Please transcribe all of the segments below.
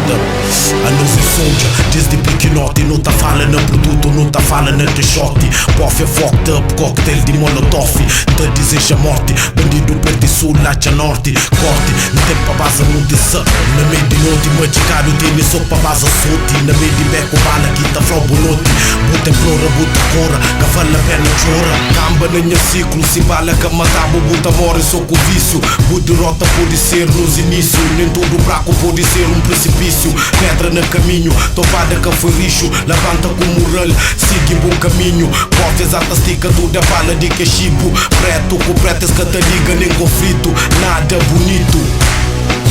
foda. A nós é soldier, desde pequenote. Não tá falando produto, não tá falando de shot. Puff é fucked up, cocktail de molotov. Tá deseja morte, bandido perde sul, lacha norte. Corte, não tem pra base, não te sa. Na meio de noite, magicado, tem só pra base sote. Na meio de beco, bala, que tá flow bonote. Buta implora, buta cora, que vale a pena chora. Camba na minha ciclo, se bala que matava, buta morre só com vício. Buta rota pode ser nos inícios, nem tudo braco pode ser um precipício. Pedra no caminho, topada que foi lixo. Levanta com moral, siga bom caminho. Porta exata, estica tudo a bala de que chibo. Preto com pretas que te liga, nem conflito. Nada bonito.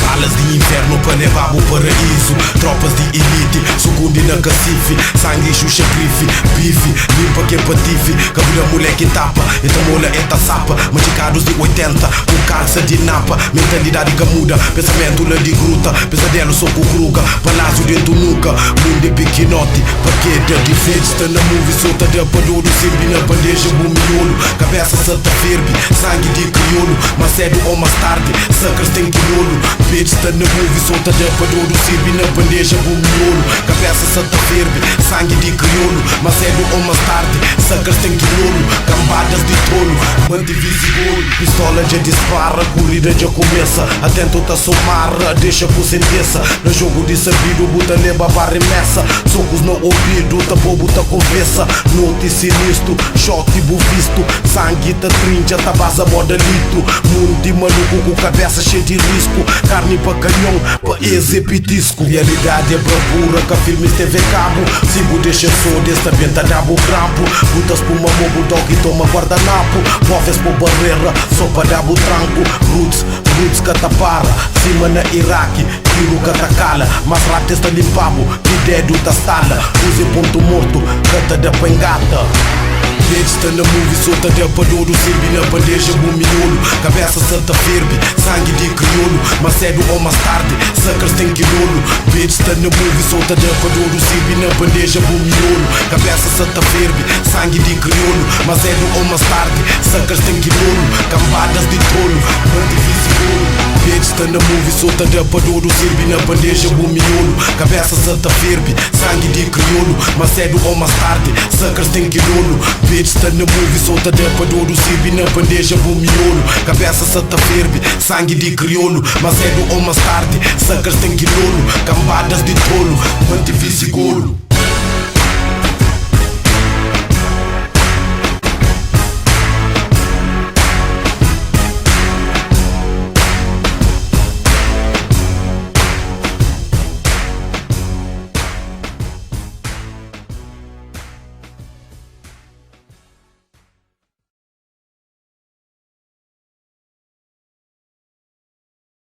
Balas de inferno para levar o paraíso. Tropas de elite, segundo na cacife. Sangue, xuxa, grife, bife. Limpa que é patife. Cabula moleque tapa, eta mola, eta sapa. Machicados de 80, com calça de napa. Mentalidade que muda, pensamento lá de gruta. Pesadelo só com gruga, palácio dentro nunca. Mundo de pequenote, paquete de feds. Tá na movie, solta de apadouro. Sirvi na bandeja, bumiolo. Cabeça santa ferve, sangue de crioulo. Mais cedo ou mais tarde, suckers tem quiolo. Bitch, tá na movie, solta de apadouro. Sirvi na bandeja, bumiolo. Cabeça santa ferve, sangue de crioulo. Mais cedo ou mais tarde, suckers tem quiolo. Cambadas de tolo, mantivise golo. Pistola já dispara, corrida já começa. Atento tá somar, deixa com sentença. No jogo de sabido, buta leva barra remessa. Socos no ouvido, tá bobo, tá confessa. Note sinistro, shot bu visto. Sangue tá trincha, tá vaza modalito. Mundo de maluco com cabeça cheia de risco. Carne pra canhão, pra exibitisco. Realidade é bravura, que a filme teve cabo. Sigo deixa só desta venta dabo grampo. Butas pro mamô, bulldog e toma guardanapo. Móveis por barreira, só pra dabo tranco. Roots catapara, cima na Iraque. Tiro catacala, mas rates tá limpabo. Que dedo tá sala, use ponto morto. Cata da pengata. Bitch, tá na movie, solta de apadouro. Sirvi na bandeja, bumiolo. Cabeça santa ferve, sangue de crioulo. Mais cedo ou mais tarde, suckers tem quiolo. Bitch, tá na movie, solta de apadouro. Sirvi na bandeja, bumiolo. Cabeça santa ferve, sangue de crioulo. Mais cedo ou mais tarde, suckers tem quiolo. Cambadas de tolo, mantivise golo. Bitch, tá na movie, solta de apadouro. Sirvi na bandeja, bumiolo. Cabeça santa ferve, sangue de crioulo. Mais cedo ou mais tarde, suckers tem quiolo. Bitch, tá na movie, solta de apadouro. Sirvi na bandeja, bumiolo. Cabeça santa ferve, sangue de crioulo. Mas cedo ou mais tarde, suckers tem quiolo. Cambadas de tolo, mantivise golo.